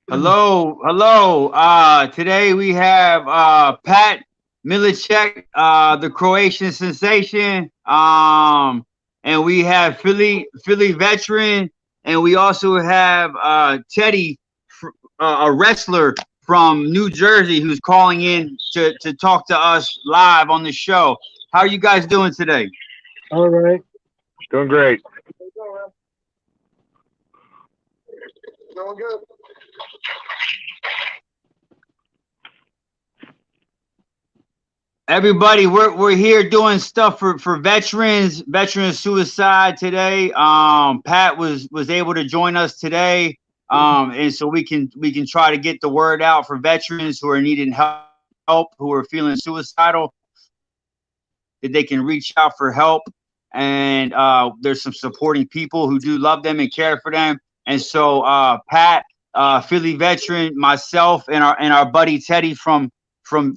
Hello, hello. Today we have Pat Miletich, the Croatian sensation. And we have Philly veteran, and we also have Teddy, a wrestler from New Jersey, who's calling in to talk to us live on the show. How are you guys doing today? All right. Doing great. Doing good. Everybody, we're here doing stuff for veteran suicide today. Pat was able to join us today, and so we can try to get the word out for veterans who are needing help, who are feeling suicidal, that they can reach out for help. And there's some supporting people who do love them and care for them. And so Pat, Philly veteran, myself, and our buddy Teddy from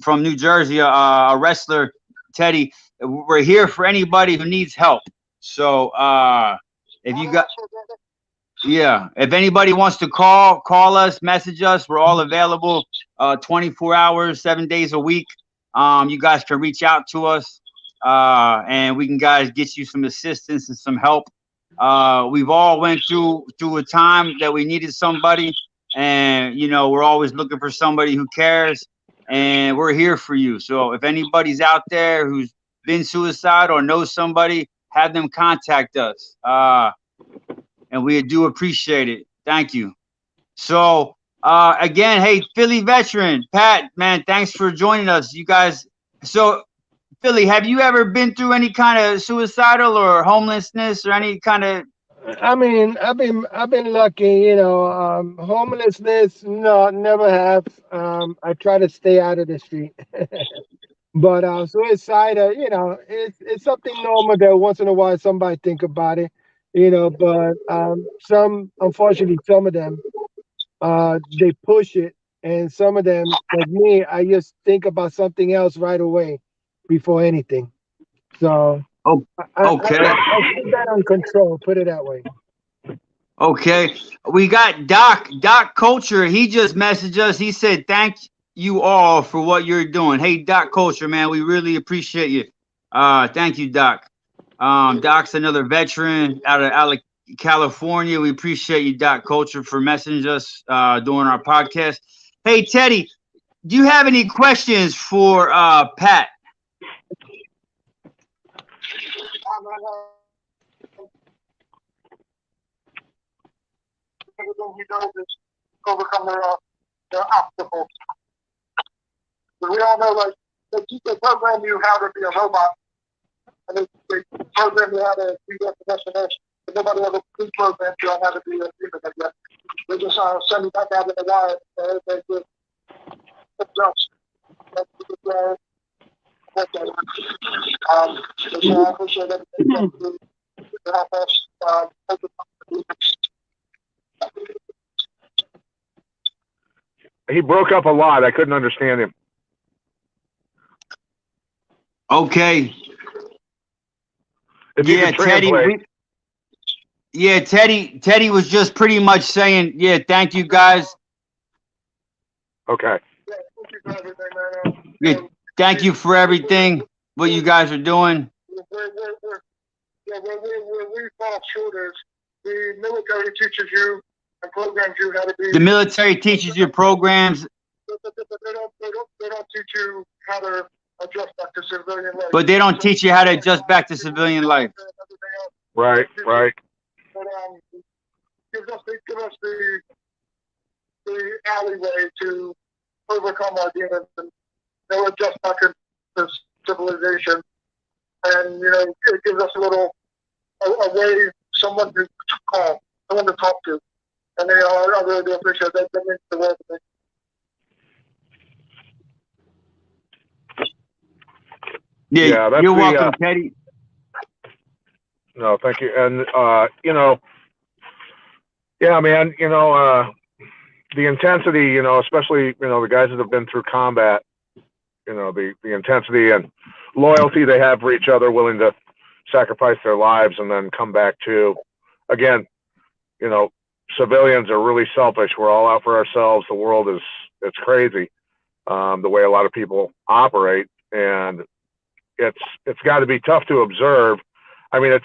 New Jersey, a wrestler, Teddy. We're here for anybody who needs help. So if you got, yeah, if anybody wants to call us, message us. We're all available 24 hours, 7 days a week. You guys can reach out to us, and we can guys get you some assistance and some help. We've all went through a time that we needed somebody, and we're always looking for somebody who cares, and we're here for you. So if anybody's out there who's been suicide or knows somebody, have them contact us. And we do appreciate it. Thank you. So again, hey, Philly veteran, Pat, man, thanks for joining us. You guys, so Philly, have you ever been through any kind of suicidal or homelessness or any kind of? I mean, I've been lucky, homelessness, no, never have. I try to stay out of the street. But suicide, it's something normal that once in a while somebody think about it, but some, unfortunately, some of them, they push it, and some of them, like me, I just think about something else right away before anything. So Oh, okay, I keep that on control. Put it that way. okay. We got Doc Culture. He just messaged us. He said, "Thank you all for what you're doing." Hey, Doc Culture, man, we really appreciate you. Thank you, Doc. Doc's another veteran out of California. We appreciate you, Doc Culture, for messaging us during our podcast. Hey, Teddy, do you have any questions for Pat? Everything he does is overcome their obstacles. But we all know, like, they program you how to be a robot, and they program you how to be that destination. But nobody ever pre-programmed you on how to be a human again. They just send you back out in the wild. They just adjust. That's so I appreciate everything to help us overcome. He broke up a lot. I couldn't understand him. Okay. If you Yeah, could Teddy. translate. Yeah, Teddy was just pretty much saying, yeah, thank you guys. Okay. Yeah, thank you for everything, man. Yeah, thank you for everything, what you guys are doing. We fall short is the military teaches you and programs you how to be. The military teaches you programs, They don't teach you how to adjust back to civilian life. but they don't teach you how to adjust back to civilian life. Right. Right. But they give us the alleyway to overcome our demons and they'll adjust back into civilization. And it gives us a way, someone to call, someone to talk to. And I really do appreciate that. That means the world to me. Yeah, that's you're welcome, Teddy. No, thank you. And yeah, man, the intensity, especially the guys that have been through combat, the intensity and loyalty they have for each other, willing to sacrifice their lives and then come back to, again, civilians are really selfish. We're all out for ourselves. The world it's crazy, the way a lot of people operate, and it's got to be tough to observe. I mean,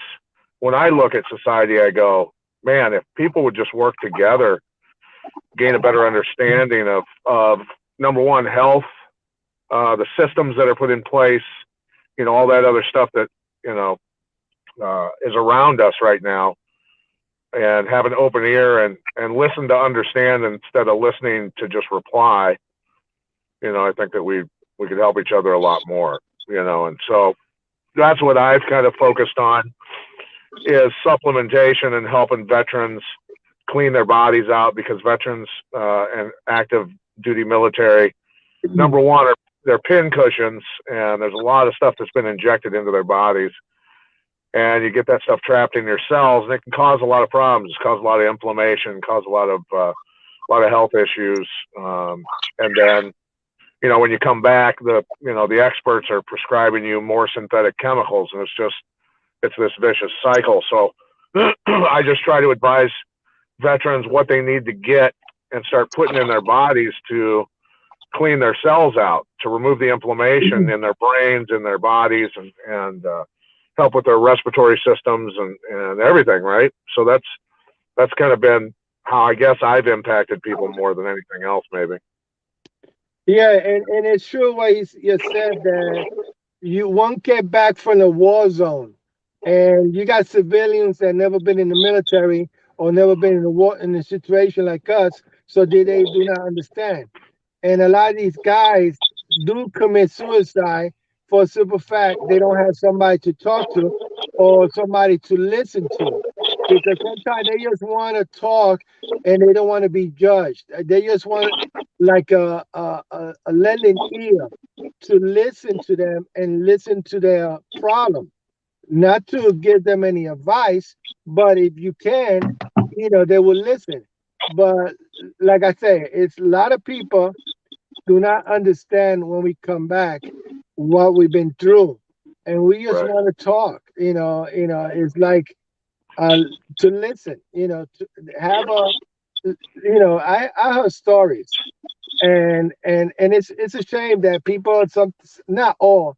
when I look at society, I go, man, if people would just work together, gain a better understanding of number one, health, the systems that are put in place, all that other stuff that, is around us right now, and have an open ear and listen to understand instead of listening to just reply. I think that we could help each other a lot more, and so that's what I've kind of focused on, is supplementation and helping veterans clean their bodies out, because veterans and active duty military, number one, they're pin cushions, and there's a lot of stuff that's been injected into their bodies, and you get that stuff trapped in your cells, and it can cause a lot of problems. It cause a lot of inflammation, cause a lot of health issues, and then when you come back, the experts are prescribing you more synthetic chemicals, and it's this vicious cycle. So I just try to advise veterans what they need to get and start putting in their bodies to clean their cells out, to remove the inflammation in their brains, in their bodies, and help with their respiratory systems and everything, right? So that's kind of been how I guess I've impacted people more than anything else, maybe. Yeah, and it's true what you said, that you won't get back from the war zone, and you got civilians that never been in the military or never been in a situation like us, so they do not understand. And a lot of these guys do commit suicide for a simple fact they don't have somebody to talk to or somebody to listen to. Because sometimes they just want to talk and they don't want to be judged. They just want like a lending ear to listen to them and listen to their problem. Not to give them any advice, but if you can, they will listen. But like I say, it's a lot of people do not understand when we come back what we've been through, and we just Right. want to talk. It's like to listen. To have I heard stories, and it's a shame that people, not all,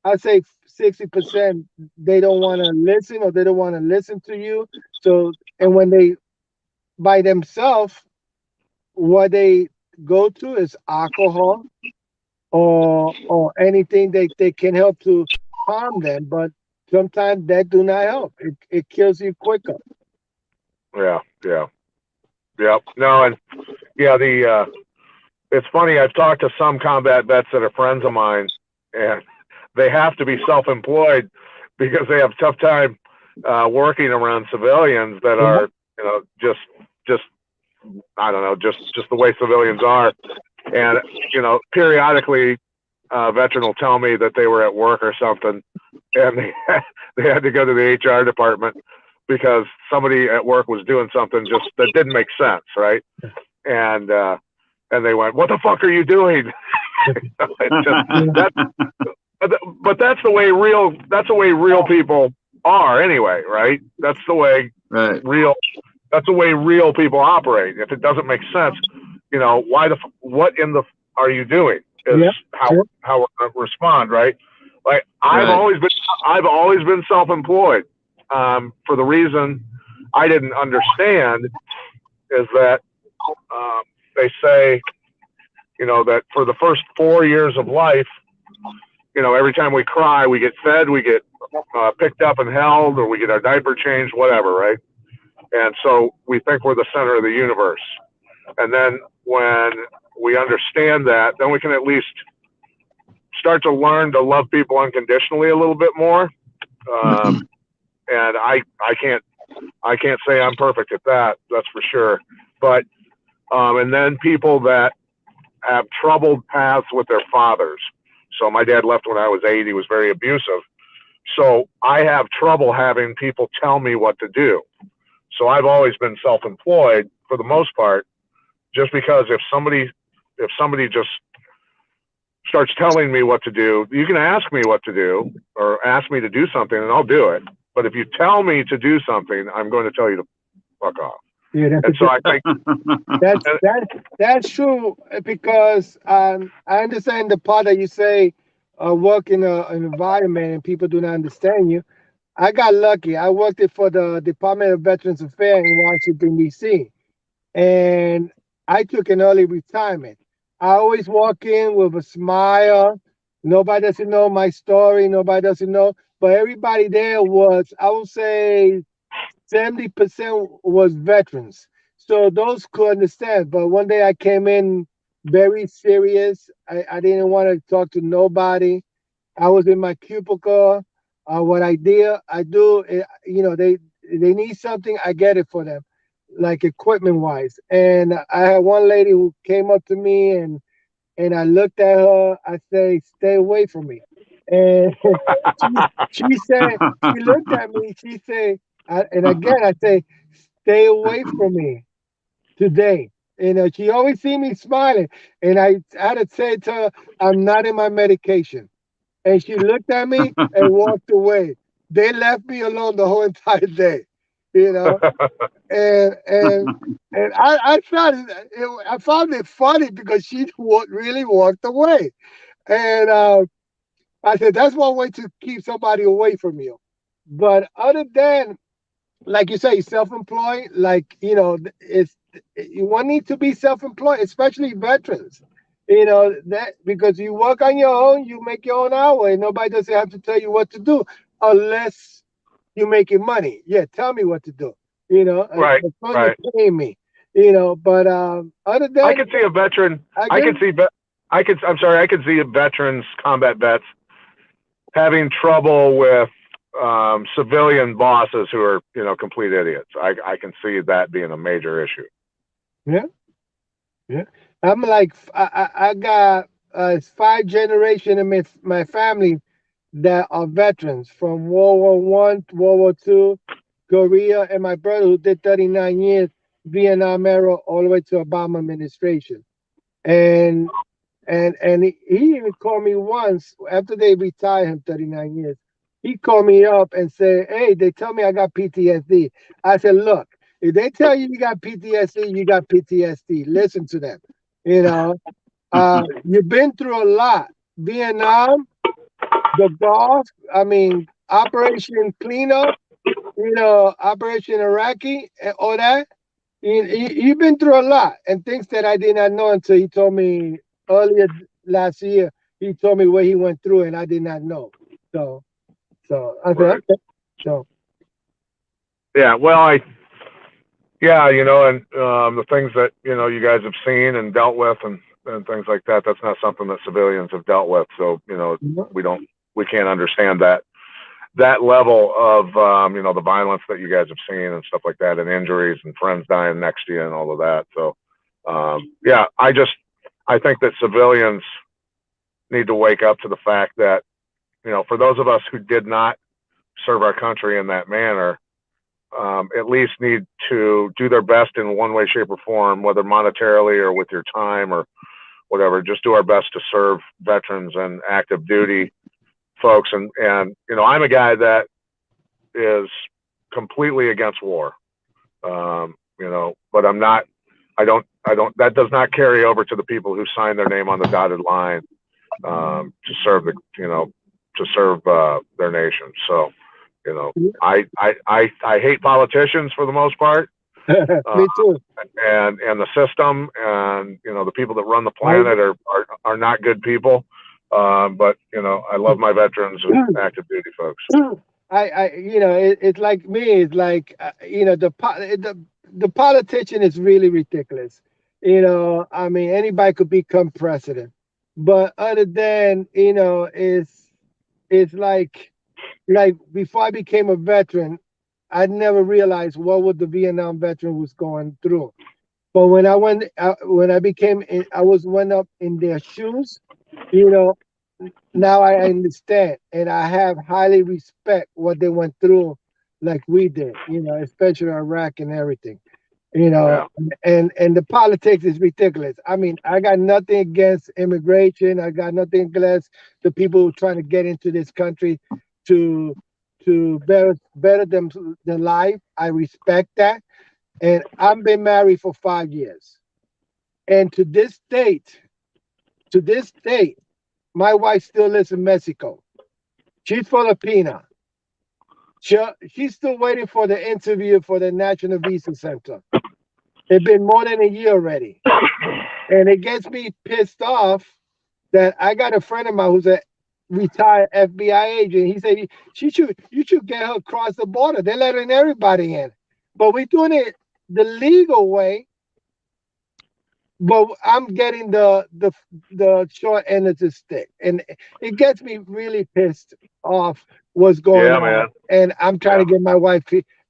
I'd say 60%, they don't want to listen, or they don't want to listen to you. So, and when they by themselves, what they go to is alcohol or anything they can help to harm them, but sometimes that do not help. It kills you quicker. Yeah. No, and it's funny, I've talked to some combat vets that are friends of mine, and they have to be self-employed because they have a tough time working around civilians that are, just I don't know, just the way civilians are. And, periodically, a veteran will tell me that they were at work or something, and they had to go to the HR department because somebody at work was doing something just that didn't make sense, right? And they went, "What the fuck are you doing?" But that's the way real people are anyway, right? That's the way that's the way real people operate. If it doesn't make sense, what in the are you doing is how we're going to respond, right? Like I've always been self-employed, for the reason I didn't understand is that they say, that for the first 4 years of life, every time we cry, we get fed, we get picked up and held, or we get our diaper changed, whatever, right? And so we think we're the center of the universe. And then when we understand that, then we can at least start to learn to love people unconditionally a little bit more. And I can't say I'm perfect at that. That's for sure. But, and then people that have troubled paths with their fathers. So my dad left when I was 8. He was very abusive. So I have trouble having people tell me what to do. So I've always been self-employed for the most part, just because if somebody just starts telling me what to do, you can ask me what to do or ask me to do something and I'll do it. But if you tell me to do something, I'm going to tell you to fuck off. Yeah, And so I think that's true because I understand the part that you say work in an environment and people do not understand you. I got lucky. I worked it for the Department of Veterans Affairs in Washington D.C. and I took an early retirement. I always walk in with a smile. Nobody doesn't know my story. Nobody doesn't know, but everybody there was, I would say, 70% was veterans. So those could understand. But one day I came in very serious. I didn't want to talk to nobody. I was in my cubicle. What I do, they need something, I get it for them, like equipment wise. And I had one lady who came up to me and I looked at her. I say, "Stay away from me." And she said, she looked at me. She said, and again I say, "Stay away from me today." She always see me smiling, and I had to say to her, "I'm not in my medication." And she looked at me and walked away. They left me alone the whole entire day, you know. And and and I found it funny because she really walked away. And I said that's one way to keep somebody away from you. But other than, like you say, self-employed, like it's one needs to be self-employed, especially veterans. That because you work on your own, you make your own hour, and nobody doesn't have to tell you what to do unless you're making money. Yeah, tell me what to do. right, As long as right. you're paying me. But other I than could see a veteran. I guess, I'm sorry. I could see a veterans, combat vets, having trouble with civilian bosses who are, complete idiots. I can see that being a major issue. yeah, yeah. I'm like I got 5 generations in my family that are veterans from World War I, World War II, Korea, and my brother who did 39 years Vietnam era all the way to Obama administration. And he even called me once after they retired him 39 years. He called me up and said, "Hey, they tell me I got PTSD." I said, "Look, if they tell you you got PTSD, you got PTSD. Listen to them. You know, you've been through a lot. Vietnam, the Gulf, I mean, Operation Cleanup, Operation Iraqi, and all that. You've been through a lot and things that I did not know until he told me earlier last year. He told me what he went through, and I did not know. So I said, Right. okay. So Yeah. Well, and the things that you guys have seen and dealt with, and things like that. That's not something that civilians have dealt with. So we can't understand that level of the violence that you guys have seen and stuff like that, and injuries and friends dying next to you and all of that. So I think that civilians need to wake up to the fact that for those of us who did not serve our country in that manner, at least need to do their best in one way, shape, or form, whether monetarily or with your time or whatever. Just do our best to serve veterans and active duty folks. And I'm a guy that is completely against war. But I'm not. I don't. That does not carry over to the people who sign their name on the dotted line to serve their nation. So, I hate politicians for the most part. me too. And the system and the people that run the planet are not good people. But I love my veterans and active duty folks. It's like me. It's like the politician is really ridiculous. I mean, anybody could become president, but other than it's like before I became a veteran, I never realized what the Vietnam veteran was going through. But when I became, I went up in their shoes. You know, now I understand, and I have highly respect what they went through, like we did. Especially Iraq and everything. Yeah. And the politics is ridiculous. I mean, I got nothing against immigration. I got nothing against the people who are trying to get into this country to better their life. I respect that. And I've been married for 5 years. And to this date, my wife still lives in Mexico. She's Filipina. She's still waiting for the interview for the National Visa Center. It's been more than a year already. And it gets me pissed off that I got a friend of mine who's a retired FBI agent. He said you should get her across the border. They're letting everybody in. But we're doing it the legal way. But I'm getting the short end of the stick, and it gets me really pissed off what's going on. Man. And I'm trying to get my wife,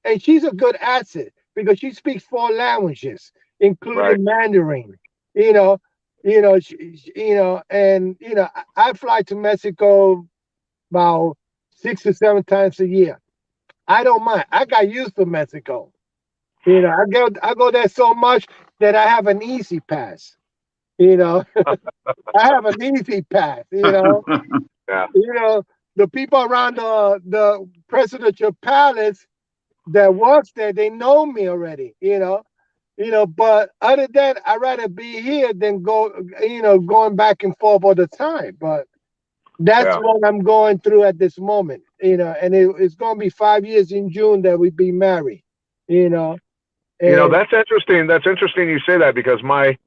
and she's a good asset because she speaks 4 languages, including Mandarin. I fly to Mexico about 6 or 7 times a year. I don't mind. I got used to Mexico. I go there so much that I have an easy pass. I have an easy pass. Yeah. The people around the presidential palace that works there, they know me already. But other than that, I'd rather be here than going back and forth all the time. But that's what I'm going through at this moment. And it's going to be 5 years in June that we be married. That's interesting. That's interesting you say that, because my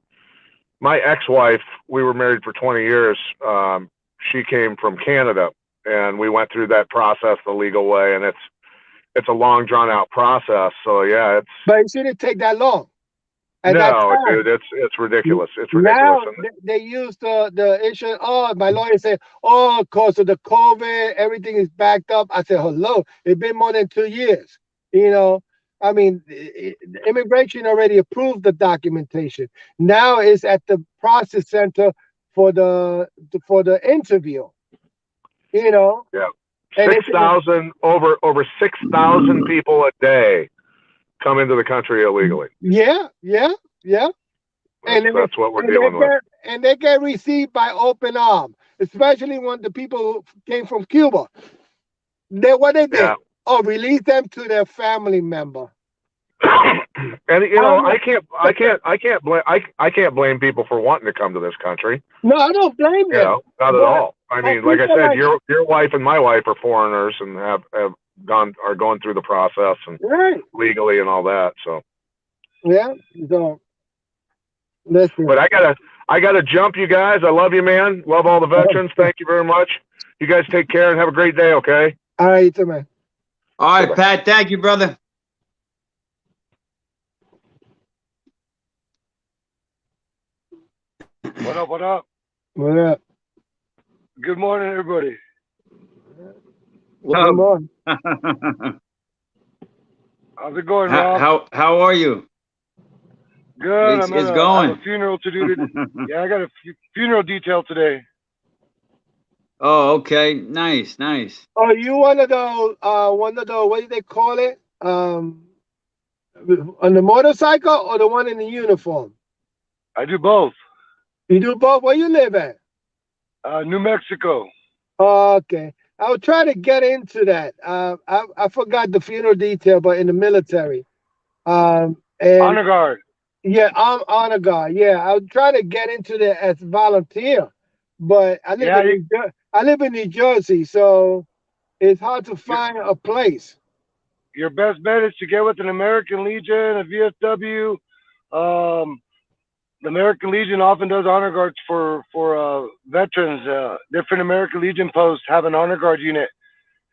ex-wife, we were married for 20 years. She came from Canada, and we went through that process the legal way, and it's a long, drawn out process. So yeah, but it shouldn't take that long. No, dude, it's ridiculous. It's ridiculous. Now they use the issue. Oh, my lawyer said, because of the COVID, everything is backed up. I said, hello, it's been more than 2 years. I mean, immigration already approved the documentation. Now it's at the process center for the interview. Yeah. 6,000 over 6,000 people a day come into the country illegally. Yeah. That's what we're dealing with. And they get received by open arms, especially when the people who came from Cuba. What they did? Yeah. Release them to their family member. And I can't blame people for wanting to come to this country. No, I don't blame them. Not at all. I mean, like I said, your wife and my wife are foreigners and are going through the process and legally and all that. So yeah. So listen. But I gotta jump, you guys. I love you, man. Love all the veterans. Thank you very much. You guys take care and have a great day. Okay. All right, you too, man. All right, bye-bye. Pat. Thank you, brother. What up? What up? What up? Good morning, everybody. Good morning. How's it going, Rob? How are you? Good. It's going. I have a funeral to do today. Yeah, I got a funeral detail today. Oh, okay. Nice. Oh, you one of those, what do they call it? On the motorcycle or the one in the uniform? I do both. You do both? Where you live at? New Mexico. Oh, okay. I was trying to get into that. I forgot the funeral detail, but in the military. And Honor Guard. Yeah, I'm Honor Guard. Yeah, I was trying to get into that as volunteer, but I live in New Jersey, so it's hard to find a place. Your best bet is to get with an American Legion, a VFW. The American Legion often does honor guards for veterans. Different American Legion posts have an honor guard unit,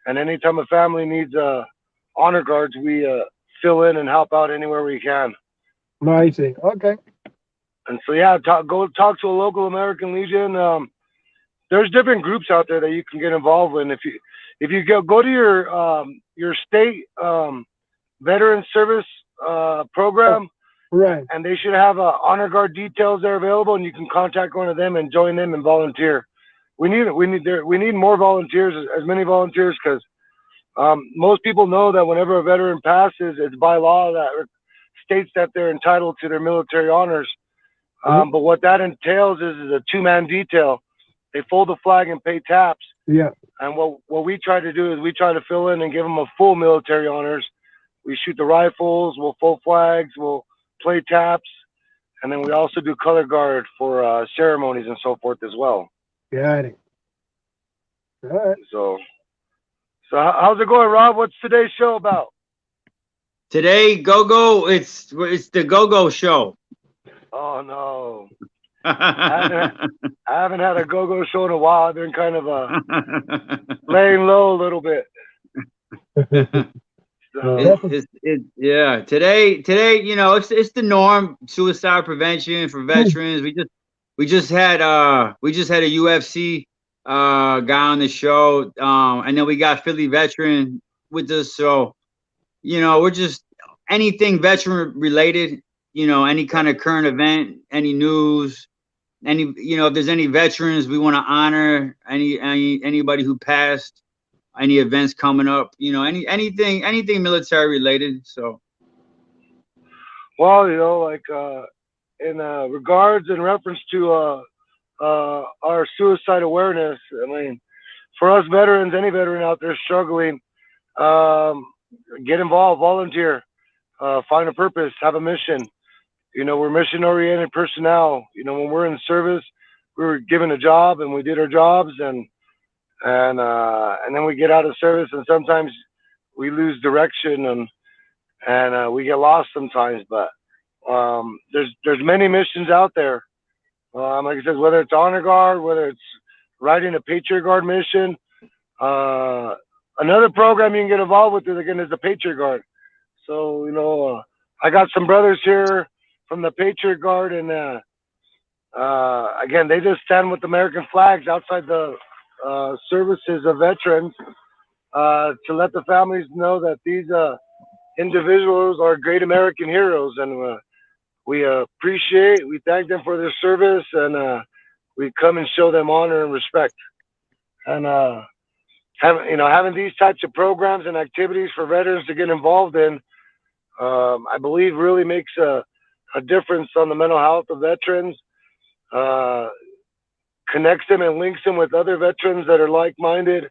and anytime a family needs honor guards, we fill in and help out anywhere we can. I see. Okay. And so yeah, go talk to a local American Legion. There's different groups out there that you can get involved in. If you go to your state veteran service program. Right. And they should have honor guard details there available, and you can contact one of them and join them and volunteer. We need more volunteers, as many volunteers, because most people know that whenever a veteran passes, it's by law that states that they're entitled to their military honors. But what that entails is a 2-man detail. They fold the flag and pay taps. Yeah. And what we try to do is we try to fill in and give them a full military honors We shoot the rifles, we'll full flags, we'll play taps, and then we also do color guard for ceremonies and so forth as well. Got it. All right. So how's it going, Rob? What's today's show about? Today, Go-Go, it's the Go-Go show. Oh no. I haven't had a go-go show in a while. I've been kind of laying low a little bit. Yeah. Today, you know, it's the norm. Suicide prevention for veterans. We just had a UFC guy on the show, and then we got Philly veteran with us. So, you know, we're just anything veteran related. You know, any kind of current event, any news, if there's any veterans we want to honor, anybody who passed, any events coming up, you know, anything military related. So, well, you know, like in regards in reference to our suicide awareness, I mean, for us veterans, any veteran out there struggling, get involved, volunteer, find a purpose, have a mission. You know, we're mission-oriented personnel. You know, when we're in service, we were given a job and we did our jobs, and then we get out of service, and sometimes we lose direction and we get lost sometimes. But there's many missions out there. Like I said, whether it's honor guard, whether it's riding a Patriot Guard mission, another program you can get involved with is the Patriot Guard. So, you know, I got some brothers here from the Patriot Guard, and again, they just stand with American flags outside the services of veterans to let the families know that these individuals are great American heroes, and we thank them for their service, and we come and show them honor and respect. And having these types of programs and activities for veterans to get involved in, I believe really makes a difference on the mental health of veterans, connects them and links them with other veterans that are like-minded,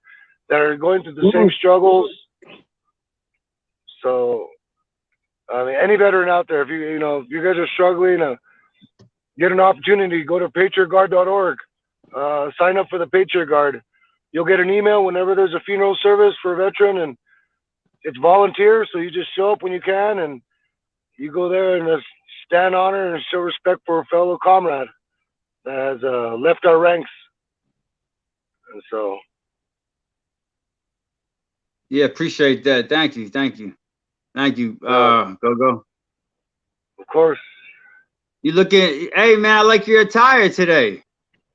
that are going through the same struggles. So, I mean, any veteran out there, if you guys are struggling, get an opportunity, go to patriotguard.org, sign up for the Patriot Guard. You'll get an email whenever there's a funeral service for a veteran, and it's volunteer, so you just show up when you can, and you go there and just stand honor and show respect for a fellow comrade that has left our ranks. And so, yeah, appreciate that. Thank you. Go. Of course. You looking? Hey, man, I like your attire today.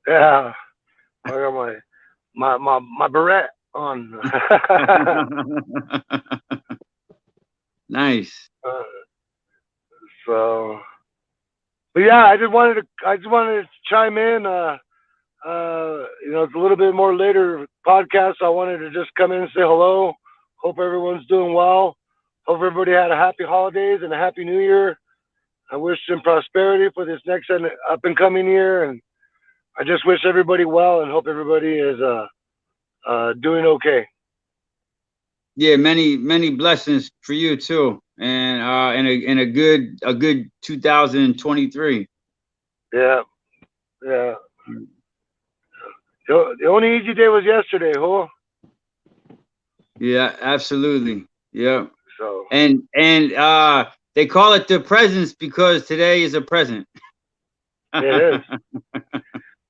Yeah, I got my beret on. Nice. But yeah, I just wanted to chime in. It's a little bit more later podcast. So I wanted to just come in and say hello. Hope everyone's doing well. Hope everybody had a happy holidays and a happy new year. I wish them prosperity for this next up and coming year, and I just wish everybody well and hope everybody is doing okay. Yeah, many blessings for you too, and a good 2023. Yeah. The only easy day was yesterday, huh? Yeah, absolutely. Yeah. So and they call it the presents because today is a present. It is.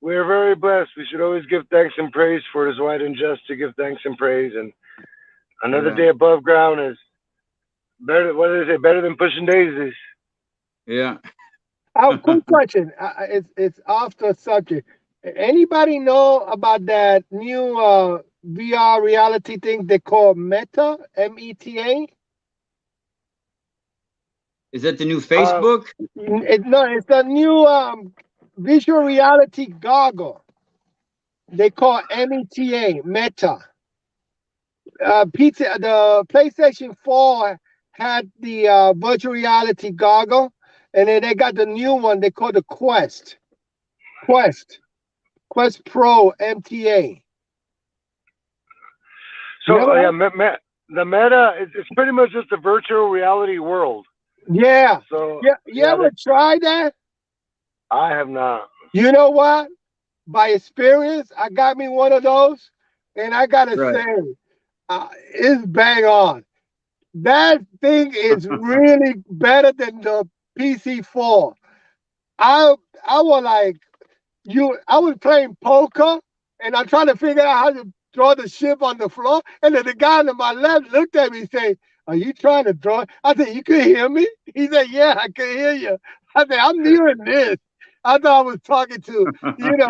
We're very blessed. We should always give thanks and praise, for it is right and just to give thanks and praise. And another day above ground is better. What do they say? Better than pushing daisies. Yeah. Quick question. It's off the subject. Anybody know about that new VR reality thing they call Meta, META? Is that the new Facebook? No, it's a new visual reality goggle. They call META, Meta. The PlayStation 4 had the virtual reality goggle, and then they got the new one they call the Quest Pro MTA. So the meta, it's pretty much just a virtual reality world. Yeah. So Yeah. You ever tried that? I have not. You know what? By experience, I got me one of those, and I gotta Right. say, it's bang on. That thing is really better than the PC4. I I was like I was playing poker and I'm trying to figure out how to draw the ship on the floor. And then the guy on my left looked at me and said, "Are you trying to draw it?" I said, "You could hear me?" He said, "Yeah, I could hear you." I said, "I'm new in this." I thought I was talking to,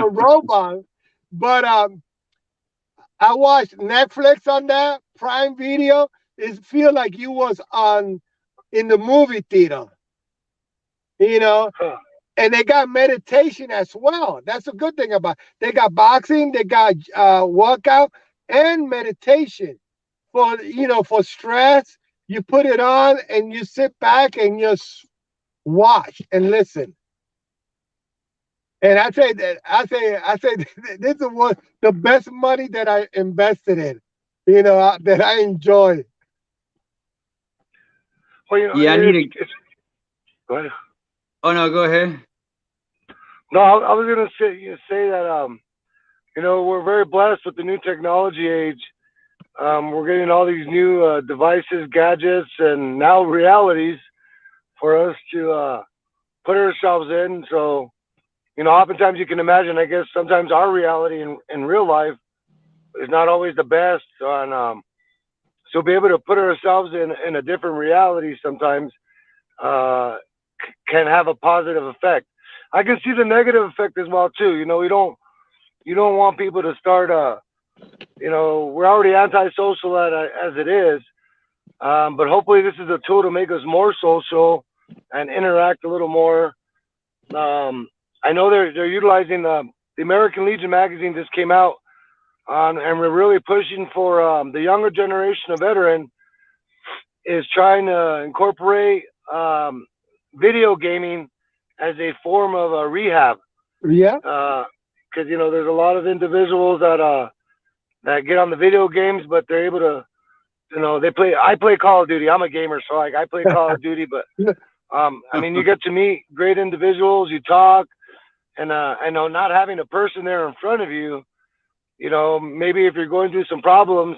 robots. But I watched Netflix on that, Prime Video. It feel like you was in the movie theater, you know. Huh. And they got meditation as well. That's a good thing about it. They got boxing, they got workout and meditation for stress. You put it on and you sit back and just watch and listen. And I say this is the best money that I invested in, that I enjoy. Well, Yeah, I need to. go ahead. Oh no, go ahead. No, I was gonna say that we're very blessed with the new technology age. We're getting all these new devices, gadgets, and now realities for us to put ourselves in. So, oftentimes you can imagine, I guess sometimes our reality in real life is not always the best. So be able to put ourselves in a different reality sometimes can have a positive effect. I can see the negative effect as well too. You don't want people to start we're already antisocial as it is, but hopefully this is a tool to make us more social and interact a little more. I know they're utilizing the American Legion magazine just came out on, and we're really pushing for the younger generation of veteran is trying to incorporate video gaming as a form of a rehab. Yeah. Because there's a lot of individuals that get on the video games, but they're able to, I play Call of Duty. I'm a gamer, so like I play Call of Duty, but I mean, you get to meet great individuals, you talk, and I know not having a person there in front of you, maybe if you're going through some problems,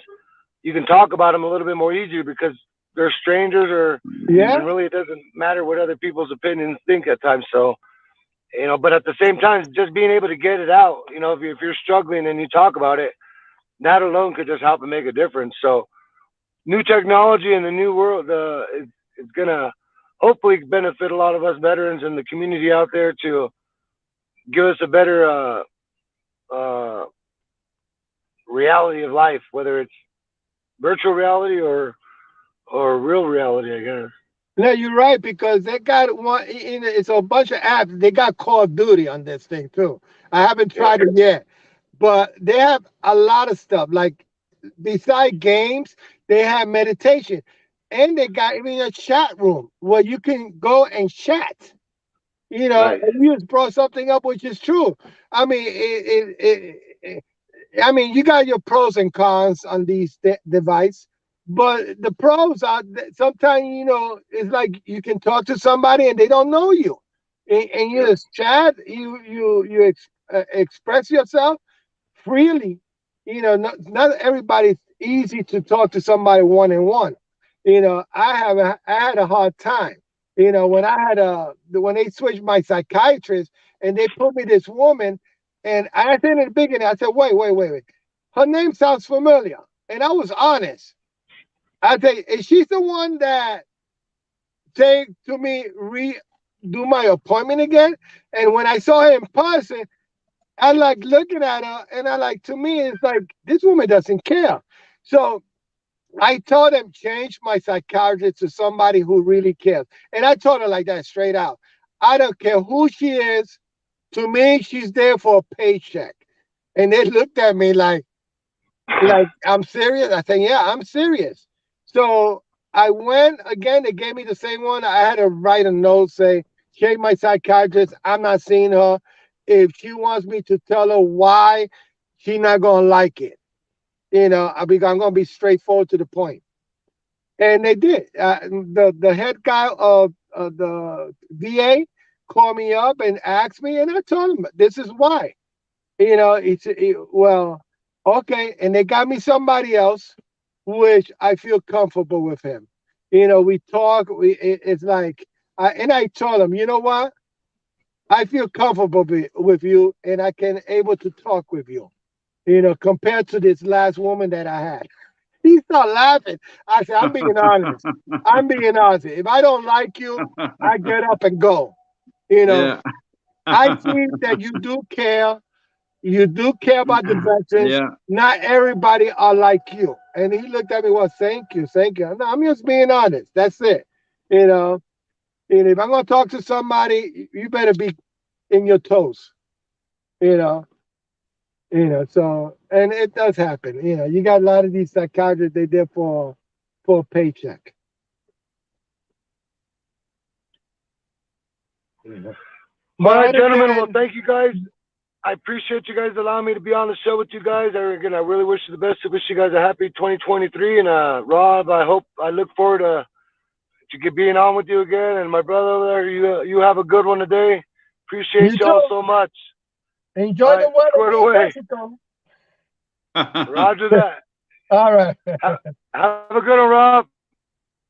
you can talk about them a little bit more easier because they're strangers, and really it doesn't matter what other people's opinions think at times. So, but at the same time, just being able to get it out, if you're struggling and you talk about it, that alone could just help and make a difference. So, new technology in the new world is going to hopefully benefit a lot of us veterans and the community out there to give us a better reality of life, whether it's virtual reality or real reality, I guess. No, you're right, because they got one. It's a bunch of apps. They got Call of Duty on this thing too. I haven't tried it yet, but they have a lot of stuff. Like beside games, they have meditation, and they got even a chat room where you can go and chat. Right. And you just brought something up, which is true. I mean, you got your pros and cons on these devices, but the pros are sometimes it's like you can talk to somebody and they don't know you, and you just chat, express yourself freely. Not everybody's easy to talk to somebody one on one. I had a hard time. When they switched my psychiatrist and they put me this woman, and I said in the beginning, I said, wait. Her name sounds familiar. And I was honest. I said, is she the one that take to me do my appointment again? And when I saw her in person, I like looking at her, and to me, it's like, this woman doesn't care. So I told him, change my psychiatrist to somebody who really cares. And I told her like that straight out. I don't care who she is. To me, she's there for a paycheck. And they looked at me like I'm serious. I said, yeah, I'm serious. So I went again. They gave me the same one. I had to write a note, say, change my psychiatrist. I'm not seeing her. If she wants me to tell her why, she's not going to like it. I'm going to be straightforward to the point. And they did. The head guy of the VA called me up and asked me, and I told him this is why. Well, okay, and they got me somebody else, which I feel comfortable with him. We talk. It's like, and I told him, you know what? I feel comfortable with you, and I can able to talk with you. Compared to this last woman that I had. He started laughing. I said, I'm being honest. I'm being honest. If I don't like you, I get up and go. Yeah. I see that you do care. You do care about the veterans. Yeah. Not everybody are like you. And he looked at me, well, thank you. No, I'm just being honest. That's it. And if I'm going to talk to somebody, you better be in your toes. So, and it does happen. You got a lot of these psychiatrists, they're there for a paycheck. All right, gentlemen. Well, thank you guys. I appreciate you guys allowing me to be on the show with you guys. Again, I really wish you the best. I wish you guys a happy 2023. And Rob, I look forward to being on with you again. And my brother over there, you have a good one today. Appreciate y'all so much. Enjoy the weather in Mexico. Roger that. All right. Have a good one, Rob.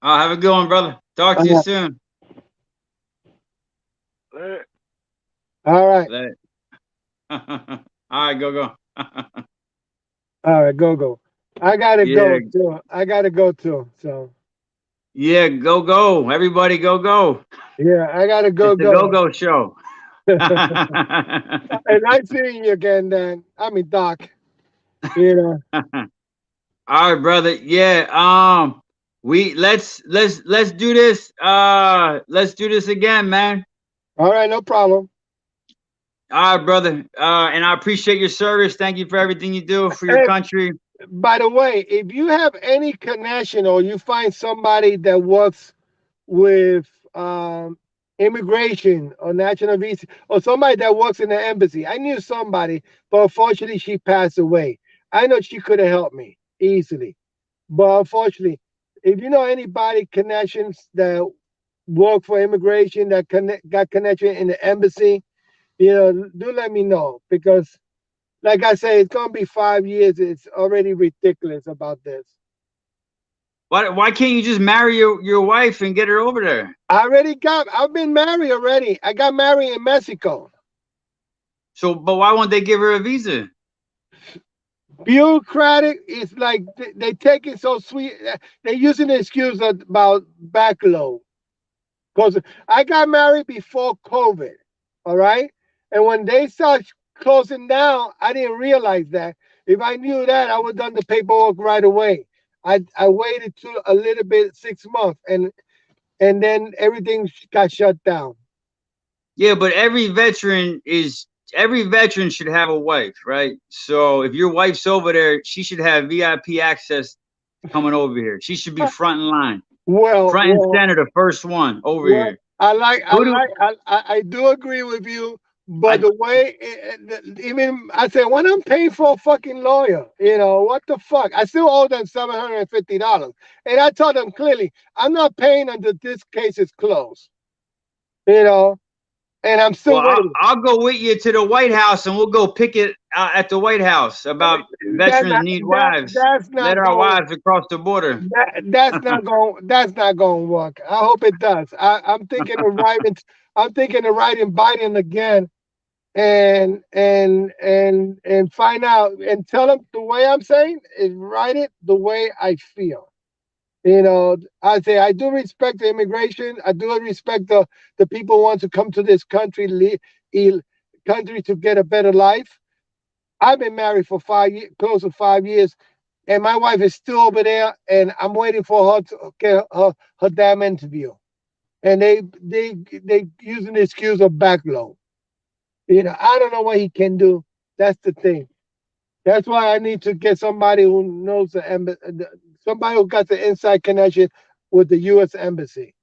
Have a good one, brother. Talk to you soon. Later. All right. Later. All right, go. All right, go. I gotta go too. So. Yeah, go. Everybody go. Yeah, I gotta go. It's the go show. And nice seeing you again, Dan. I mean, Doc. All right, brother. Yeah. Let's do this. Let's do this again, man. All right, no problem. All right, brother. And I appreciate your service. Thank you for everything you do for your country. By the way, if you have any connection or you find somebody that works with immigration or national visa, or somebody that works in the embassy, I knew somebody, but unfortunately she passed away. I know she could have helped me easily, but unfortunately, if you know anybody connections that work for immigration that got connection in the embassy, do let me know, because like I say, it's gonna be 5 years. It's already ridiculous about this. Why can't you just marry your wife and get her over there? I've been married already. I got married in Mexico. So, but why won't they give her a visa? Bureaucratic. It's like they take it so sweet. They're using the excuse about backload. Because I got married before COVID, all right? And when they start closing down, I didn't realize that. If I knew that, I would have done the paperwork right away. I waited a little bit, 6 months, and then everything got shut down. Yeah, but every veteran should have a wife, right? So if your wife's over there, she should have VIP access coming over here. She should be front in line. Front and center, the first one over here. I do agree with you, but the way even I said, when I'm paying for a fucking lawyer, what the fuck? I still owe them $750, and I told them clearly, I'm not paying until this case is closed. And I'm still waiting. I'll go with you to the White House, and we'll go pick it at the White House about veterans need wives. Let our wives across the border. That's not going to work. I hope it does. I'm thinking of writing. I'm thinking of writing Biden again, and find out and tell him the way I'm saying is write it the way I feel. I say I do respect the immigration. I do respect the people who want to come to this country to get a better life. I've been married for 5 years, close to 5 years, and my wife is still over there, and I'm waiting for her to get her damn interview. And they using the excuse of backload. I don't know what he can do. That's the thing. That's why I need to get somebody who knows somebody who got the inside connection with the U.S. Embassy.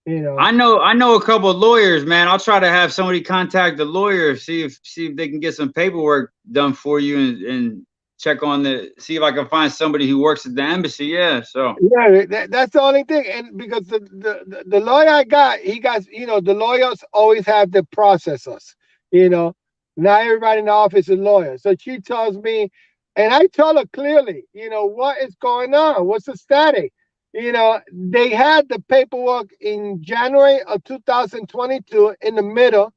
I know a couple of lawyers, man. I'll try to have somebody contact the lawyer, see if they can get some paperwork done for you and check on see if I can find somebody who works at the embassy. Yeah. So Yeah, that's the only thing. And because the lawyer I got, he got, the lawyers always have the processors, Not everybody in the office is a lawyer. So she tells me, and I tell her clearly, what is going on? What's the status? They had the paperwork in January of 2022 in the middle,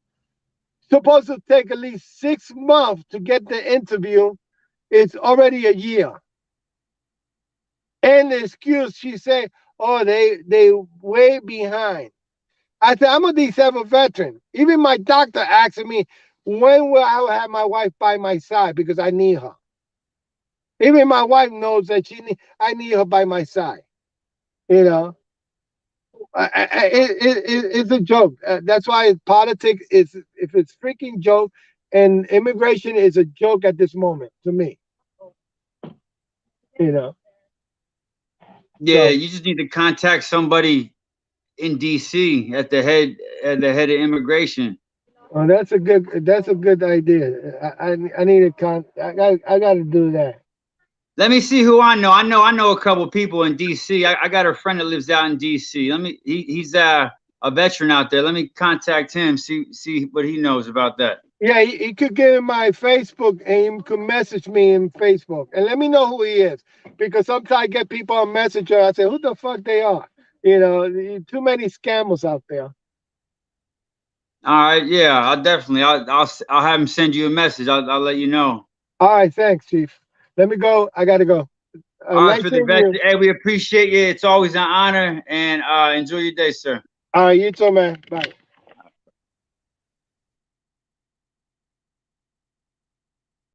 supposed to take at least 6 months to get the interview. It's already a year. And the excuse, she say, oh, they way behind. I said, I'm a D7 veteran. Even my doctor asking me, when will I have my wife by my side? Because I need her. Even my wife knows that I need her by my side. It's a joke. That's why politics if it's freaking joke, and immigration is a joke at this moment to me. Yeah, So, you just need to contact somebody in DC at the head of immigration. well, that's a good idea. I need to I got to do that. Let me see who I know. I know a couple people in DC. I got a friend that lives out in DC. He's a veteran out there. Let me contact him, see what he knows about that. Yeah, he could give him my Facebook, and he could message me in Facebook and let me know who he is. Because sometimes I get people on Messenger. I say, who the fuck they are? Too many scammers out there. All right, yeah, I'll definitely. I'll have him send you a message. I'll let you know. All right, thanks, Chief. Let me go. I gotta go. All right, for the veteran. Hey, we appreciate you. It's always an honor, and enjoy your day, sir. All right, you too, man. Bye.